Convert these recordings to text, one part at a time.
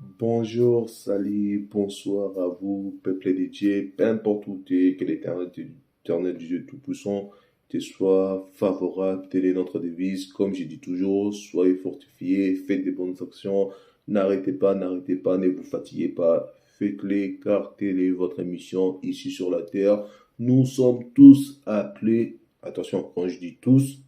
Bonjour, salut, bonsoir à vous, peuple de Dieu, peu importe où tu es, que l'éternel Dieu Tout-Puissant te soit favorable, telle est notre devise. Comme je dis toujours, soyez fortifiés, faites des bonnes actions, n'arrêtez pas, ne vous fatiguez pas, faites-les car telle est votre mission ici sur la terre. Nous sommes tous appelés, attention, quand je dis tous,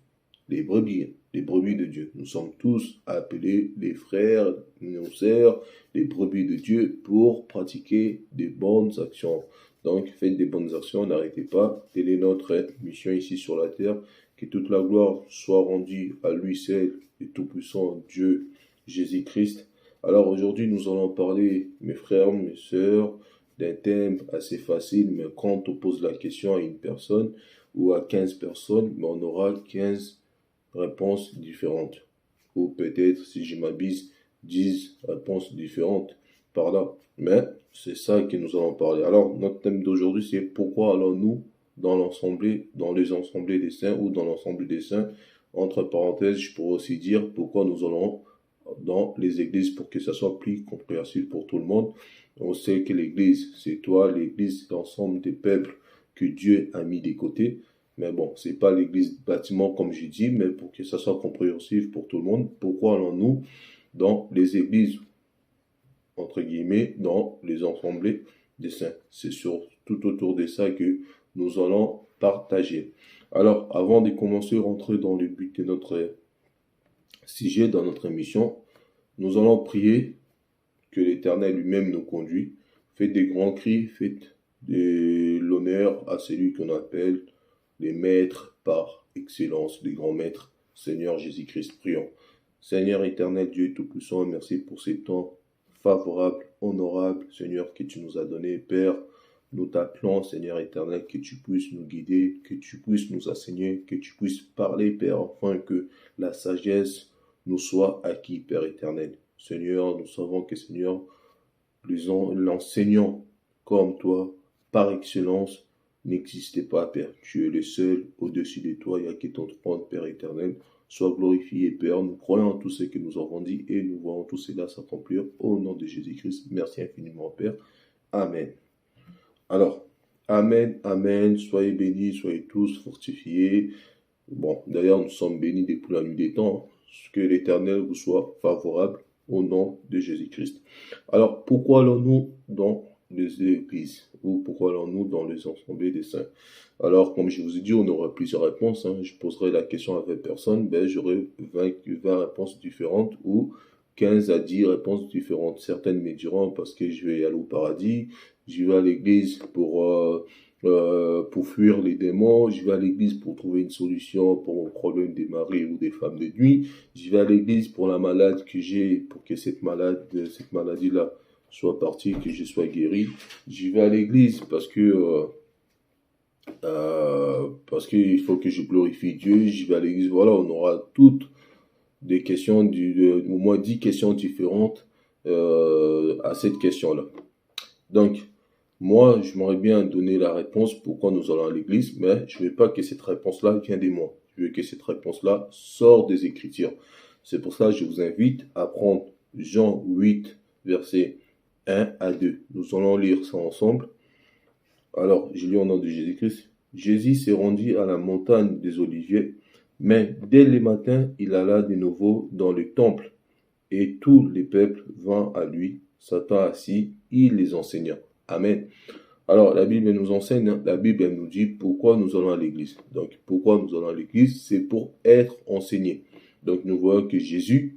les brebis de Dieu. Nous sommes tous appelés les frères, nos sœurs, les brebis de Dieu pour pratiquer des bonnes actions. Donc, faites des bonnes actions, n'arrêtez pas. Telle est notre mission ici sur la terre. Que toute la gloire soit rendue à lui seul, le Tout-Puissant Dieu, Jésus-Christ. Alors aujourd'hui, nous allons parler, mes frères, mes sœurs, d'un thème assez facile, mais quand on pose la question à une personne ou à 15 personnes, mais on aura 15 réponses différentes. Ou peut-être, si je m'abuse, 10 réponses différentes par là. Mais c'est ça que nous allons parler. Alors, notre thème d'aujourd'hui, c'est pourquoi allons-nous dans les assemblées des saints ou dans l'ensemble des saints. Entre parenthèses, je pourrais aussi dire pourquoi nous allons dans les églises pour que ça soit plus compréhensible pour tout le monde. On sait que l'église, c'est toi, l'église, c'est l'ensemble des peuples que Dieu a mis des côtés. Mais bon, c'est pas l'église bâtiment comme j'ai dit, mais pour que ça soit compréhensible pour tout le monde, pourquoi allons-nous dans les églises, entre guillemets, dans les assemblées des saints? C'est tout autour de ça que nous allons partager. Alors, avant de commencer à rentrer dans le but de notre sujet, dans notre émission, nous allons prier que l'Éternel lui-même nous conduit. Faites des grands cris, faites de l'honneur à celui qu'on appelle les maîtres par excellence, les grands maîtres, Seigneur Jésus-Christ, prions. Seigneur éternel Dieu Tout-Puissant, merci pour ces temps favorables, honorables, Seigneur, que tu nous as donné, Père. Nous t'appelons, Seigneur éternel, que tu puisses nous guider, que tu puisses nous enseigner, que tu puisses parler, Père, afin que la sagesse nous soit acquise, Père éternel. Seigneur, nous savons que, Seigneur, l'enseignant comme toi, par excellence, n'existait pas, Père. Tu es le seul, au-dessus de toi, il n'y a que ton trône, Père éternel. Sois glorifié, Père. Nous croyons en tout ce que nous avons dit et nous voyons tout cela s'accomplir au nom de Jésus-Christ. Merci infiniment, Père. Amen. Alors, Amen, Amen. Soyez bénis, soyez tous fortifiés. Bon, d'ailleurs, nous sommes bénis depuis la nuit des temps. Que l'Éternel vous soit favorable au nom de Jésus-Christ. Alors, pourquoi allons-nous dans les églises ou pourquoi allons-nous dans les assemblées des saints? Alors, comme je vous ai dit, on aura plusieurs réponses. Je poserai la question à 20 personnes, j'aurai 20 réponses différentes ou 15 à 10 réponses différentes. Certaines me diront parce que je vais aller au paradis, je vais à l'église pour fuir les démons, je vais à l'église pour trouver une solution pour mon problème des maris ou des femmes de nuit, je vais à l'église pour la malade que j'ai, pour que cette maladie-là soit partie, que je sois guéri. Je vais à l'église parce qu'il faut que je glorifie Dieu. Je vais à l'église. Voilà, on aura toutes des questions, au moins 10 questions différentes à cette question-là. Donc, moi, je m'aurais bien donné la réponse pourquoi nous allons à l'église, mais je ne veux pas que cette réponse-là vienne de moi. Je veux que cette réponse-là sorte des Écritures. C'est pour ça que je vous invite à prendre Jean 8, versets 1 à 2. Nous allons lire ça ensemble. Alors, je lis au nom de Jésus-Christ. Jésus s'est rendu à la montagne des Oliviers, mais dès le matin, il alla de nouveau dans le temple, et tous les peuples vinrent à lui, Satan assis, il les enseigna. Amen. Alors, la Bible nous enseigne, la Bible elle nous dit pourquoi nous allons à l'église. Donc, pourquoi nous allons à l'église? C'est pour être enseigné. Donc, nous voyons que Jésus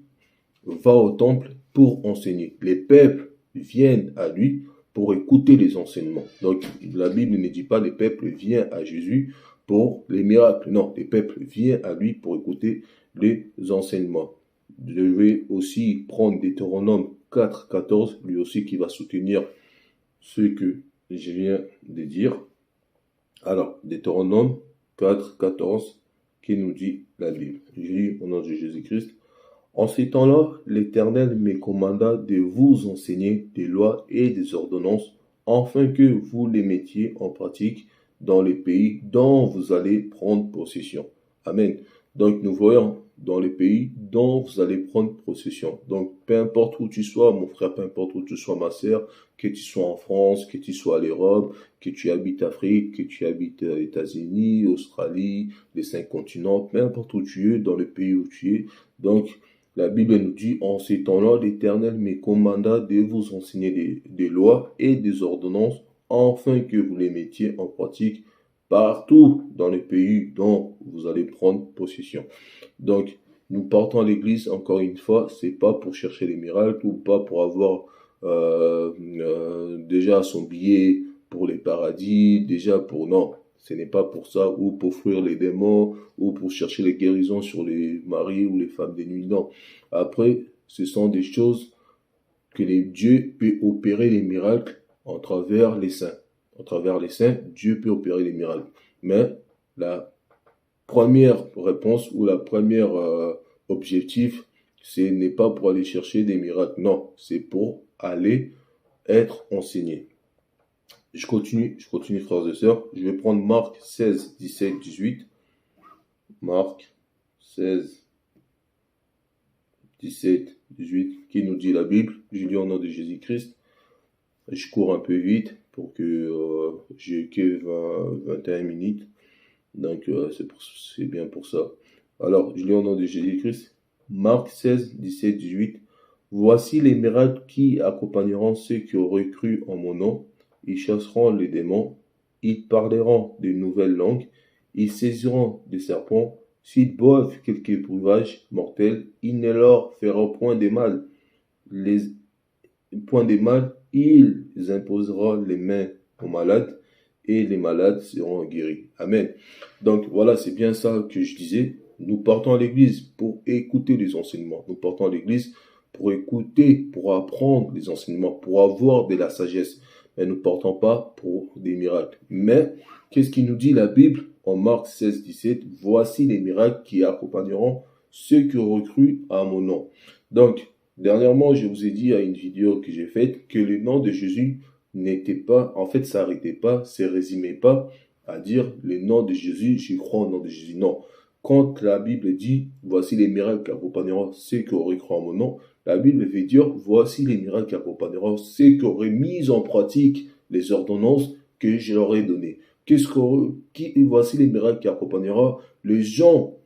va au temple pour enseigner. Les peuples viennent à lui pour écouter les enseignements. Donc, la Bible ne dit pas les peuples viennent à Jésus pour les miracles. Non, les peuples viennent à lui pour écouter les enseignements. Je vais aussi prendre Deutéronome 4, 14, lui aussi qui va soutenir ce que je viens de dire. Alors, Deutéronome 4, 14, qui nous dit la Bible. Je lis au nom de Jésus-Christ. En ces temps-là, l'Éternel me commanda de vous enseigner des lois et des ordonnances, afin que vous les mettiez en pratique dans les pays dont vous allez prendre possession. Amen. Donc nous voyons dans les pays dont vous allez prendre possession. Donc, peu importe où tu sois, mon frère, peu importe où tu sois, ma sœur, que tu sois en France, que tu sois à l'Europe, que tu habites Afrique, que tu habites États-Unis, Australie, les 5 continents, peu importe où tu es, dans le pays où tu es. Donc, la Bible nous dit, en ces temps-là, l'Éternel me commanda de vous enseigner des lois et des ordonnances, afin que vous les mettiez en pratique partout dans les pays dont vous allez prendre possession. Donc, nous partons à l'église, encore une fois, c'est pas pour chercher les miracles ou pas pour avoir déjà son billet pour les paradis, déjà pour... Non, ce n'est pas pour ça, ou pour fuir les démons, ou pour chercher les guérisons sur les maris ou les femmes des nuits. Non. Après, ce sont des choses que Dieu peut opérer les miracles en travers les saints. En travers les saints, Dieu peut opérer les miracles. Mais la première réponse ou la première objectif, ce n'est pas pour aller chercher des miracles. Non, c'est pour aller être enseigné. Je continue, frères et sœurs. Je vais prendre Marc 16, 17, 18. Marc 16, 17, 18, qui nous dit la Bible. Je lis au nom de Jésus-Christ. Je cours un peu vite pour que j'ai que 21 minutes. Donc c'est bien pour ça. Alors, je lis au nom de Jésus-Christ. Marc 16, 17, 18. Voici les miracles qui accompagneront ceux qui auraient cru en mon nom. Ils chasseront les démons. Ils parleront de nouvelles langues. Ils saisiront des serpents. S'ils boivent quelque breuvage mortel, il ne leur fera point de mal. Il imposera les mains aux malades et les malades seront guéris. Amen. Donc voilà, c'est bien ça que je disais. Nous partons à l'église pour écouter les enseignements. Nous partons à l'église pour écouter, pour apprendre les enseignements, pour avoir de la sagesse. Mais nous ne partons pas pour des miracles. Mais qu'est-ce qui nous dit la Bible en Marc 16, 17? Voici les miracles qui accompagneront ceux qui auront cru à mon nom. Donc, dernièrement, je vous ai dit à une vidéo que j'ai faite que le nom de Jésus n'était pas, en fait, ça n'arrêtait pas, ça ne résumait pas à dire le nom de Jésus, je crois au nom de Jésus. Non. Quand la Bible dit, voici les miracles qui accompagneront ceux qui auraient cru en mon nom, la Bible veut dire, voici les miracles qui accompagneront ceux qui auraient mis en pratique les ordonnances que je leur ai données. Voici les miracles qui accompagneront les gens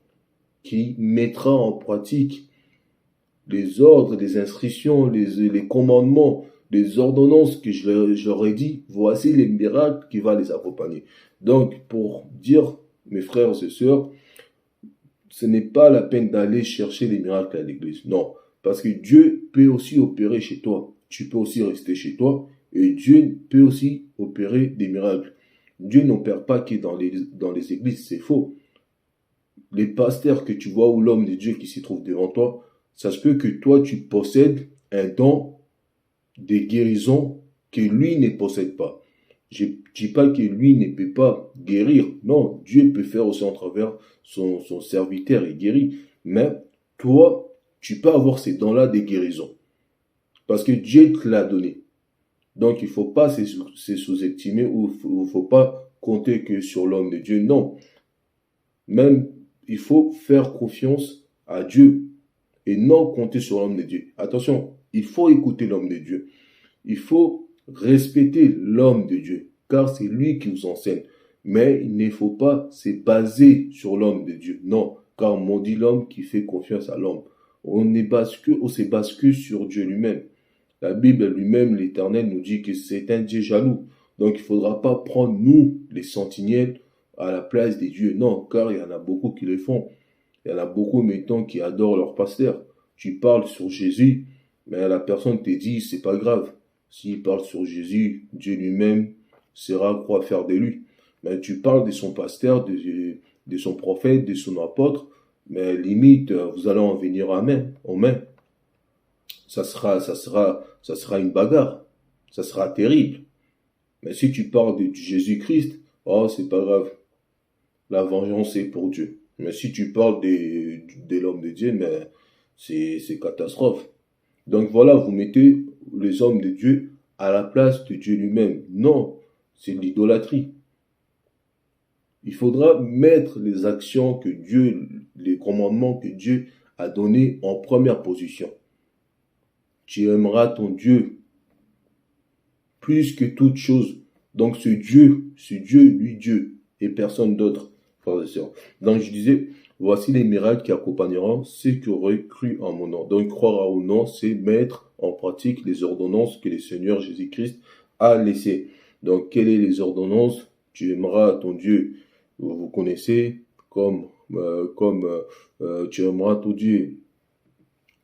qui mettront en pratique les ordres, les instructions, les commandements, les ordonnances que je leur ai dit, voici les miracles qui vont les accompagner. Donc, pour dire, mes frères et sœurs, ce n'est pas la peine d'aller chercher les miracles à l'église. Non, parce que Dieu peut aussi opérer chez toi. Tu peux aussi rester chez toi et Dieu peut aussi opérer des miracles. Dieu n'opère pas que dans les églises, c'est faux. Les pasteurs que tu vois ou l'homme de Dieu qui s'y trouve devant toi, ça se peut que toi, tu possèdes un don de guérison que lui ne possède pas. Je ne dis pas que lui ne peut pas guérir. Non, Dieu peut faire aussi en travers son serviteur et guérir. Mais toi, tu peux avoir ces dons-là de guérison. Parce que Dieu te l'a donné. Donc, il ne faut pas se sous-estimer ou il ne faut pas compter que sur l'homme de Dieu. Non. Même, il faut faire confiance à Dieu et non compter sur l'homme de Dieu. Attention, il faut écouter l'homme de Dieu. Il faut respecter l'homme de Dieu, car c'est lui qui vous enseigne. Mais il ne faut pas se baser sur l'homme de Dieu. Non, car on dit l'homme qui fait confiance à l'homme. On se base que sur Dieu lui-même. La Bible lui-même, l'Éternel, nous dit que c'est un Dieu jaloux. Donc il ne faudra pas prendre nous, les sentinelles, à la place des dieux. Non, car il y en a beaucoup qui le font. Il y en a beaucoup, mettons, qui adorent leur pasteur. Tu parles sur Jésus, mais la personne te dit, c'est pas grave. S'il parle sur Jésus, Dieu lui-même saura quoi faire de lui. Mais tu parles de son pasteur, de son prophète, de son apôtre, mais limite, vous allez en venir en main. Ça sera une bagarre. Ça sera terrible. Mais si tu parles de Jésus-Christ, oh, c'est pas grave. La vengeance est pour Dieu. Mais si tu parles de l'homme de Dieu, mais c'est catastrophe. Donc voilà, vous mettez les hommes de Dieu à la place de Dieu lui-même. Non, c'est de l'idolâtrie. Il faudra mettre les actions que Dieu, les commandements que Dieu a donnés en première position. Tu aimeras ton Dieu plus que toute chose. Donc ce Dieu, lui Dieu, et personne d'autre, frères et sœurs. Donc je disais, voici les miracles qui accompagneront ceux qui auraient cru en mon nom. Donc croire au nom, c'est mettre en pratique les ordonnances que le Seigneur Jésus-Christ a laissées. Donc quelles sont les ordonnances? Tu aimeras ton Dieu, vous connaissez, comme tu aimeras ton Dieu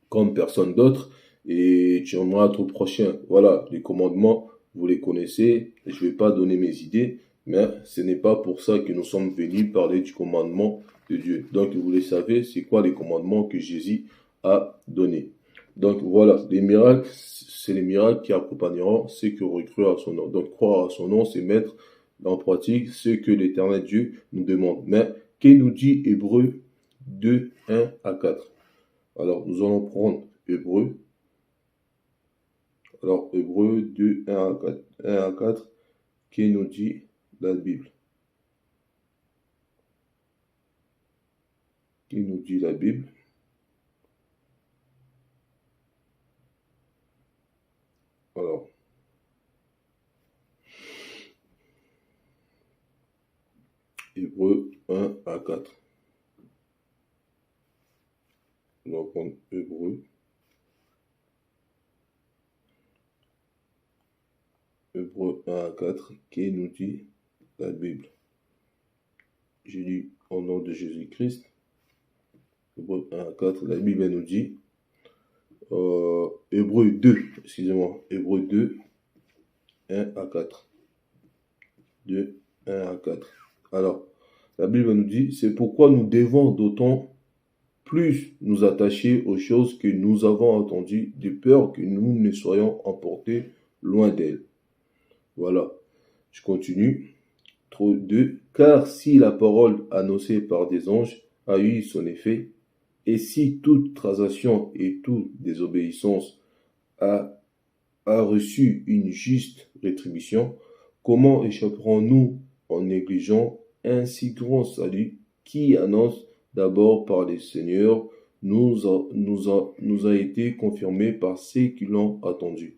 comme personne d'autre, et tu aimeras ton prochain. Voilà, les commandements, vous les connaissez. Je ne vais pas donner mes idées, mais ce n'est pas pour ça que nous sommes venus parler du commandement de Dieu. Donc, vous le savez, c'est quoi les commandements que Jésus a donnés. Donc, voilà, les miracles, c'est les miracles qui accompagneront ceux qui auraient cru à son nom. Donc, croire à son nom, c'est mettre en pratique ce que l'Éternel Dieu nous demande. Mais, qu'est-ce nous dit Hébreux 2, 1 à 4? Alors, nous allons prendre Hébreux. Alors, Hébreux 2, 1 à 4, qui nous dit la Bible. Qui nous dit la Bible. Alors, Hébreux 1 à 4. On va prendre Hébreux. Hébreux 1 à 4, qui nous dit la Bible. J'ai lu au nom de Jésus-Christ. Hébreux 1 à 4, la Bible nous dit, Hébreux 2, excusez-moi, Hébreux 2, 1 à 4. 2, 1 à 4. Alors, la Bible nous dit, c'est pourquoi nous devons d'autant plus nous attacher aux choses que nous avons entendues, de peur que nous ne soyons emportés loin d'elles. Voilà, je continue. 2. Car si la parole annoncée par des anges a eu son effet, et si toute transaction et toute désobéissance a reçu une juste rétribution, comment échapperons-nous en négligeant un si grand salut qui annonce d'abord par les seigneurs nous a été confirmé par ceux qui l'ont attendu.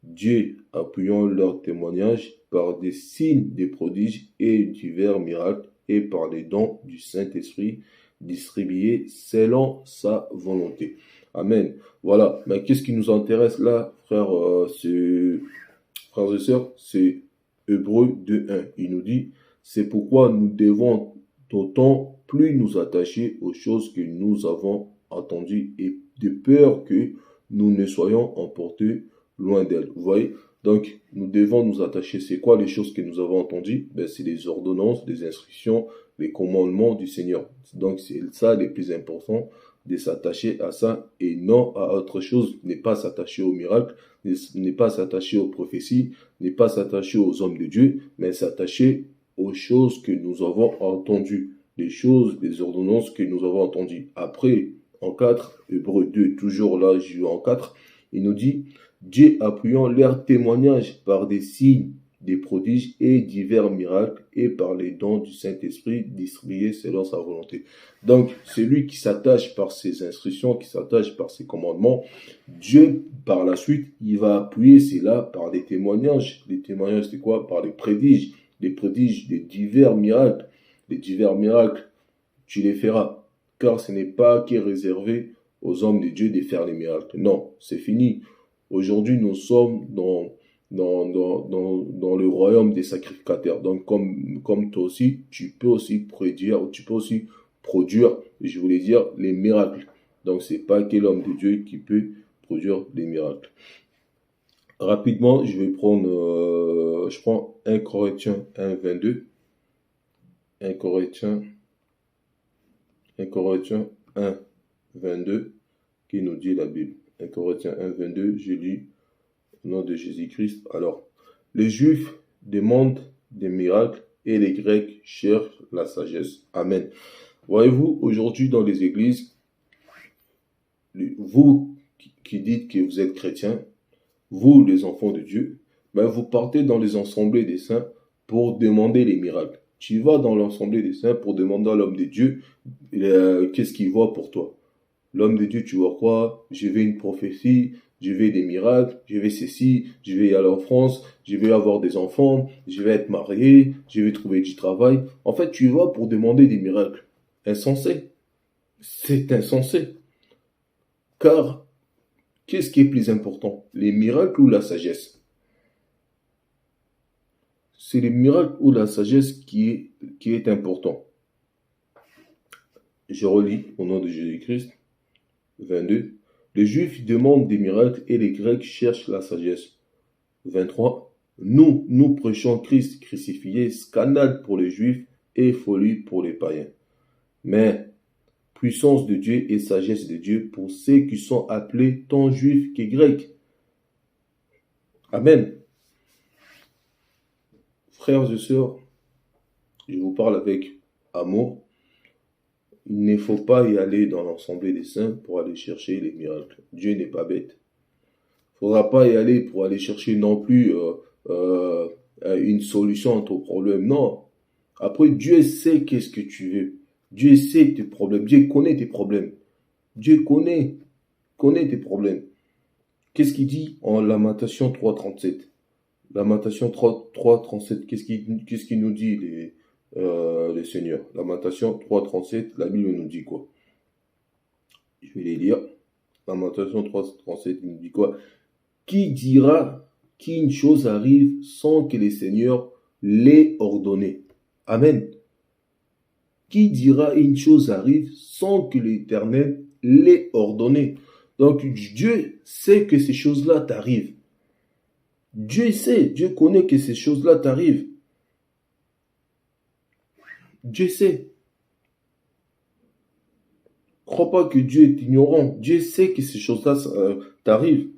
Dieu appuyant leur témoignage par des signes, des prodiges et divers miracles et par les dons du Saint-Esprit distribués selon sa volonté. Amen. Voilà. Mais qu'est-ce qui nous intéresse là, frères et sœurs? C'est Hébreux 2.1. Il nous dit, c'est pourquoi nous devons d'autant plus nous attacher aux choses que nous avons entendues et de peur que nous ne soyons emportés loin d'elle. Vous voyez? Donc, nous devons nous attacher. C'est quoi les choses que nous avons entendues? C'est les ordonnances, les instructions, les commandements du Seigneur. Donc, c'est ça les plus importants, de s'attacher à ça et non à autre chose. Ne pas s'attacher aux miracles, ne pas s'attacher aux prophéties, ne pas s'attacher aux hommes de Dieu, mais s'attacher aux choses que nous avons entendues. Les choses, les ordonnances que nous avons entendues. Après, en 4, Hébreux 2, toujours là, je en 4, il nous dit, Dieu appuyant leur témoignage par des signes, des prodiges et divers miracles et par les dons du Saint-Esprit distribués selon sa volonté. Donc, celui qui s'attache par ses instructions, qui s'attache par ses commandements, Dieu, par la suite, il va appuyer cela par des témoignages. Les témoignages, c'est quoi? Par les prodiges, des divers miracles. Les divers miracles, tu les feras. Car ce n'est pas qu'est réservé aux hommes de Dieu de faire les miracles. Non, c'est fini. Aujourd'hui, nous sommes dans le royaume des sacrificateurs. Donc, comme toi aussi, tu peux aussi produire, je voulais dire, les miracles. Donc, c'est pas que l'homme de Dieu qui peut produire les miracles. Rapidement, je vais prendre, je prends 1 Corinthiens 1, 22. 1 Corinthiens 1, 22, qui nous dit la Bible. 1 Corinthiens 1, 22, je lis au nom de Jésus-Christ. Alors, les Juifs demandent des miracles et les Grecs cherchent la sagesse. Amen. Voyez-vous, aujourd'hui dans les églises, vous qui dites que vous êtes chrétiens, vous les enfants de Dieu, vous partez dans les assemblées des saints pour demander les miracles. Tu vas dans l'Assemblée des saints pour demander à l'homme de Dieu qu'est-ce qu'il voit pour toi. L'homme de Dieu, tu vois quoi? Je vais une prophétie, je vais des miracles, je vais ceci, je vais aller en France, je vais avoir des enfants, je vais être marié, je vais trouver du travail. En fait, tu vas pour demander des miracles. Insensé. C'est insensé. Car, qu'est-ce qui est plus important? Les miracles ou la sagesse? C'est les miracles ou la sagesse qui est important. Je relis au nom de Jésus-Christ. 22. Les Juifs demandent des miracles et les Grecs cherchent la sagesse. 23. Nous prêchons Christ crucifié, scandale pour les Juifs et folie pour les païens. Mais puissance de Dieu et sagesse de Dieu pour ceux qui sont appelés tant Juifs que Grecs. Amen. Frères et sœurs, je vous parle avec amour. Il ne faut pas y aller dans l'Assemblée des saints pour aller chercher les miracles. Dieu n'est pas bête. Il ne faudra pas y aller pour aller chercher non plus une solution à ton problème. Non. Après, Dieu sait qu'est-ce que tu veux. Dieu sait tes problèmes. Dieu connaît tes problèmes. Dieu connaît tes problèmes. Qu'est-ce qu'il dit en Lamentation 3.37? Lamentation 3.37, qu'est-ce qu'il nous dit les seigneurs? Lamentation 3.37, la Bible nous dit quoi? Je vais les lire. Lamentation 3.37, il nous dit quoi? Qui dira qu'une chose arrive sans que les seigneurs l'aient ordonné? Amen. Qui dira une chose arrive sans que l'Éternel l'ait ordonné? Donc Dieu sait que ces choses-là t'arrivent. Dieu sait, Dieu connaît que ces choses-là t'arrivent. Dieu sait. Crois pas que Dieu est ignorant. Dieu sait que ces choses-là t'arrivent.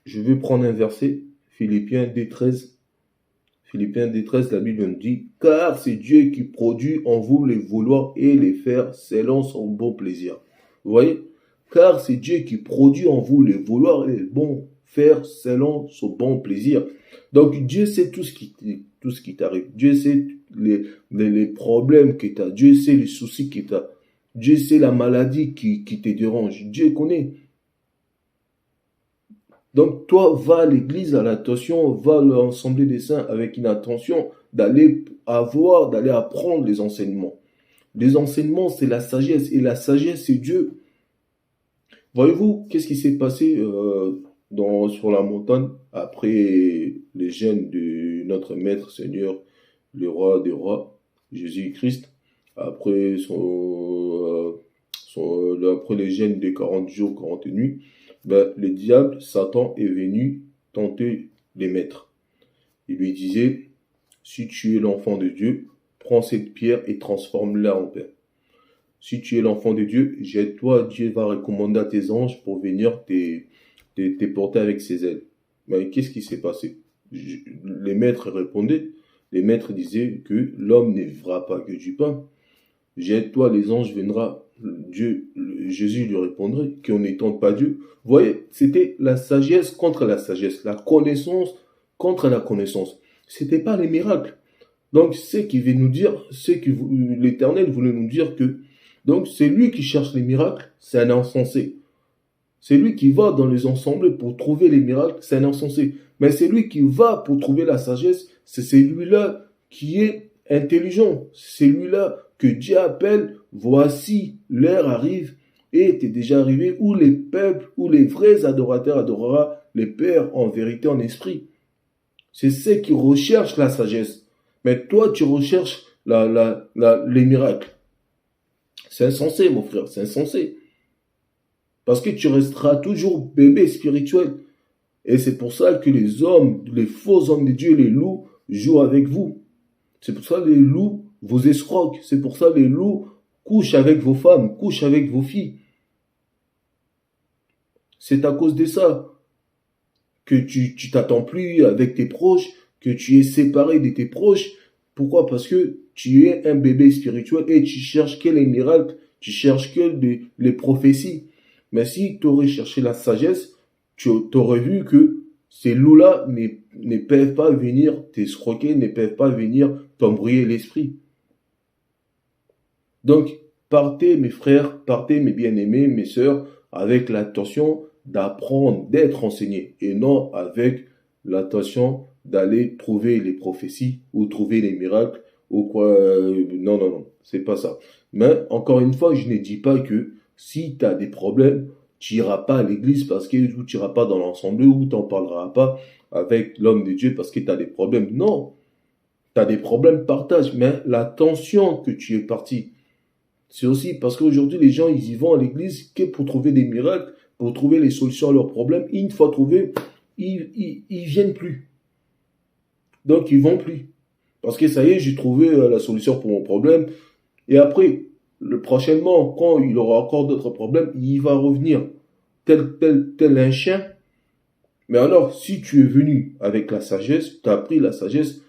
Je vais prendre un verset, Philippiens 2.13. Philippiens 2.13, la Bible nous dit, car c'est Dieu qui produit en vous les vouloir et les faire selon son bon plaisir. Vous voyez? Car c'est Dieu qui produit en vous les vouloir et les bons faire selon son bon plaisir. Donc Dieu sait tout ce qui t'arrive. Dieu sait les problèmes que tu as. Dieu sait les soucis que tu as. Dieu sait la maladie qui te dérange. Dieu connaît. Donc toi, va à l'église, à l'attention, va à l'Assemblée des saints avec une attention d'aller apprendre les enseignements. Les enseignements, c'est la sagesse. Et la sagesse, c'est Dieu. Voyez-vous, qu'est-ce qui s'est passé sur la montagne après les gènes de notre Maître Seigneur, le roi des rois, Jésus-Christ, après après les gènes de 40 jours, 40 nuits, le diable, Satan, est venu tenter les maîtres. Il lui disait, si tu es l'enfant de Dieu, prends cette pierre et transforme-la en pain. Si tu es l'enfant de Dieu, jette-toi, Dieu va recommander à tes anges pour venir te porter avec ses ailes. Mais qu'est-ce qui s'est passé? Les maîtres répondaient, les maîtres disaient que l'homme ne vivra pas que du pain. Jette-toi, les anges viendra. Jésus lui répondrait qu'on ne tente pas Dieu. Vous voyez, c'était la sagesse contre la sagesse, la connaissance contre la connaissance. C'était pas les miracles. Donc, c'est qui veut nous dire, l'Éternel voulait nous dire que, donc, c'est lui qui cherche les miracles, c'est un insensé. C'est lui qui va dans les ensembles pour trouver les miracles, c'est un insensé. Mais c'est lui qui va pour trouver la sagesse, c'est celui-là qui est intelligent. C'est celui-là que Dieu appelle, voici, l'heure arrive, et t'es déjà arrivé, où les peuples, où les vrais adorateurs adorera les pères en vérité, en esprit. C'est ceux qui recherchent la sagesse. Mais toi, tu recherches les miracles. C'est insensé, mon frère, c'est insensé. Parce que tu resteras toujours bébé spirituel. Et c'est pour ça que les faux hommes de Dieu, les loups, jouent avec vous. C'est pour ça que les loups vous escroquent. C'est pour ça que les loups couchent avec vos femmes, couchent avec vos filles. C'est à cause de ça que tu t'attends plus avec tes proches, que tu es séparé de tes proches. Pourquoi? Parce que tu es un bébé spirituel et tu cherches que les miracles, tu cherches que les prophéties. Mais si tu aurais cherché la sagesse, tu aurais vu que ces loups-là ne peuvent pas venir t'escroquer, ne peuvent pas venir t'embrouiller l'esprit. Donc, partez mes frères, partez mes bien-aimés, mes sœurs, avec l'intention d'apprendre, d'être enseigné, et non avec l'intention d'aller trouver les prophéties ou trouver les miracles ou quoi. Non, non, non, c'est pas ça. Mais encore une fois, je ne dis pas que si tu as des problèmes, tu n'iras pas à l'église parce que tu n'iras pas dans l'ensemble ou tu n'en parleras pas avec l'homme de Dieu parce que tu as des problèmes. Non, tu as des problèmes, partage, mais l'attention que tu es parti, c'est aussi parce qu'aujourd'hui, les gens, ils y vont à l'église que pour trouver des miracles, pour trouver les solutions à leurs problèmes. Et une fois trouvés, ils viennent plus. Donc, ils vont plus. Parce que ça y est, j'ai trouvé la solution pour mon problème. Et après, prochainement, quand il aura encore d'autres problèmes, il va revenir tel un chien. Mais alors, si tu es venu avec la sagesse, tu as appris la sagesse,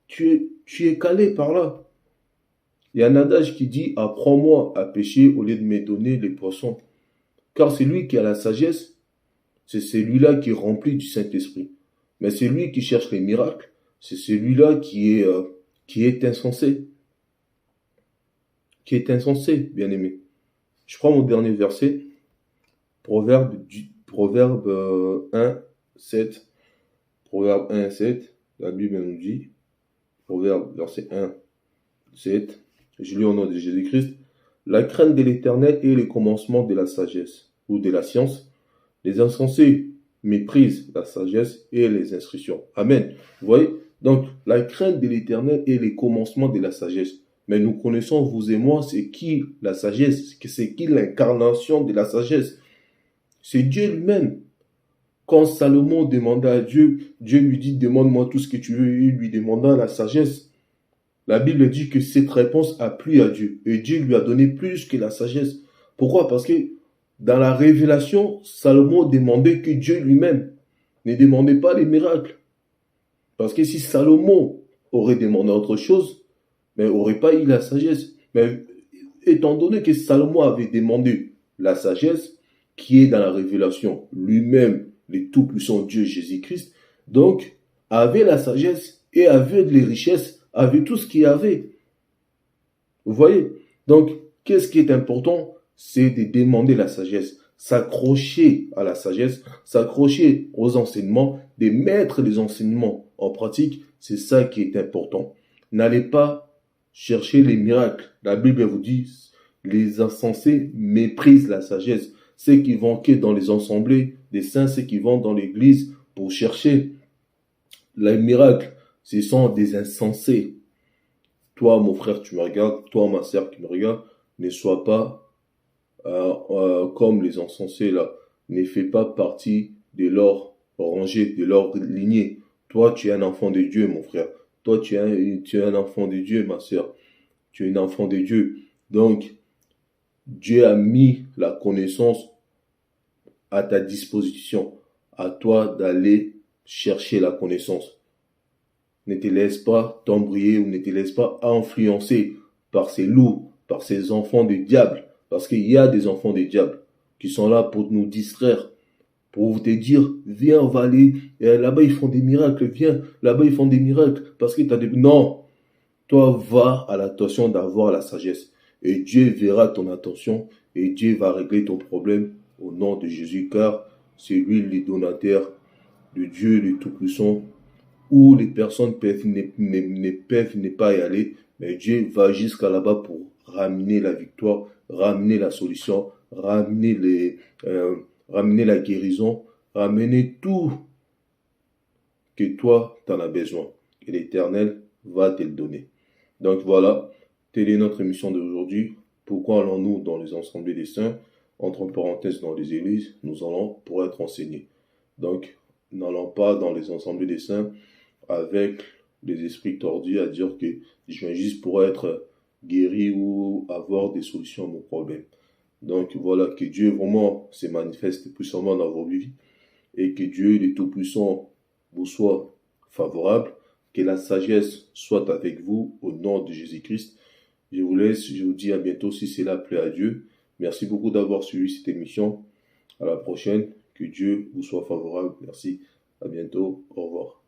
tu es calé par là. Il y a un adage qui dit, apprends-moi à pêcher au lieu de me donner les poissons. Car c'est lui qui a la sagesse, c'est celui-là qui est rempli du Saint-Esprit. Mais c'est lui qui cherche les miracles, c'est celui-là qui est insensé. Qui est insensé, bien aimé. Je prends mon dernier verset, Proverbe 1, 7. Proverbe 1, 7, la Bible nous dit, Proverbe verset 1, 7, je lis au nom de Jésus-Christ, la crainte de l'Éternel est le commencement de la sagesse ou de la science. Les insensés méprisent la sagesse et les instructions. Amen. Vous voyez? Donc, la crainte de l'Éternel est le commencement de la sagesse. Mais nous connaissons, vous et moi, c'est qui la sagesse? C'est qui l'incarnation de la sagesse? C'est Dieu lui-même. Quand Salomon demanda à Dieu, Dieu lui dit, demande-moi tout ce que tu veux. Il lui demanda la sagesse. La Bible dit que cette réponse a plu à Dieu. Et Dieu lui a donné plus que la sagesse. Pourquoi? Parce que dans la révélation, Salomon demandait que Dieu lui-même ne demandait pas les miracles. Parce que si Salomon aurait demandé autre chose, mais n'aurait pas eu la sagesse. Mais étant donné que Salomon avait demandé la sagesse, qui est dans la révélation, lui-même, le tout-puissant Dieu Jésus-Christ, donc, avait la sagesse et avait les richesses, avait tout ce qu'il y avait. Vous voyez? Donc, qu'est-ce qui est important? C'est de demander la sagesse, s'accrocher à la sagesse, s'accrocher aux enseignements, de mettre les enseignements en pratique. C'est ça qui est important. N'allez pas chercher les miracles. La Bible vous dit, les insensés méprisent la sagesse. Ceux qui vont dans les assemblées des saints, ceux qui vont dans l'église pour chercher les miracles, ce sont des insensés. Toi, mon frère, tu me regardes, toi, ma sœur qui me regarde, ne sois pas comme les insensés là. Ne fais pas partie de leur rangée, de leur lignée. Toi, tu es un enfant de Dieu, mon frère. Toi, tu es un enfant de Dieu, ma sœur. Tu es un enfant de Dieu. Donc, Dieu a mis la connaissance à ta disposition. À toi d'aller chercher la connaissance. Ne te laisse pas t'embrouiller ou ne te laisse pas influencer par ces loups, par ces enfants du diable. Parce qu'il y a des enfants du diable qui sont là pour nous distraire, pour te dire, viens, on va aller, là-bas ils font des miracles, viens, là-bas ils font des miracles, parce que tu as des... Non, toi va à l'attention d'avoir la sagesse. Et Dieu verra ton attention et Dieu va régler ton problème au nom de Jésus, car c'est lui le donateur de Dieu le Tout-Puissant, où les personnes ne peuvent ne pas y aller, mais Dieu va jusqu'à là-bas pour ramener la victoire, ramener la solution, ramener la guérison, ramener tout que toi, tu en as besoin. Et l'Éternel va te le donner. Donc voilà, telle est notre émission d'aujourd'hui. Pourquoi allons-nous dans les assemblées des saints? Entre parenthèses, dans les églises, nous allons pour être enseignés. Donc, n'allons pas dans les assemblées des saints avec les esprits tordus à dire que je viens juste pour être guéri ou avoir des solutions à mon problème. Donc voilà, que Dieu vraiment se manifeste puissamment dans vos vies et que Dieu, le Tout-Puissant, vous soit favorable, que la sagesse soit avec vous au nom de Jésus-Christ. Je vous laisse, je vous dis à bientôt si cela plaît à Dieu. Merci beaucoup d'avoir suivi cette émission. À la prochaine, que Dieu vous soit favorable. Merci, à bientôt, au revoir.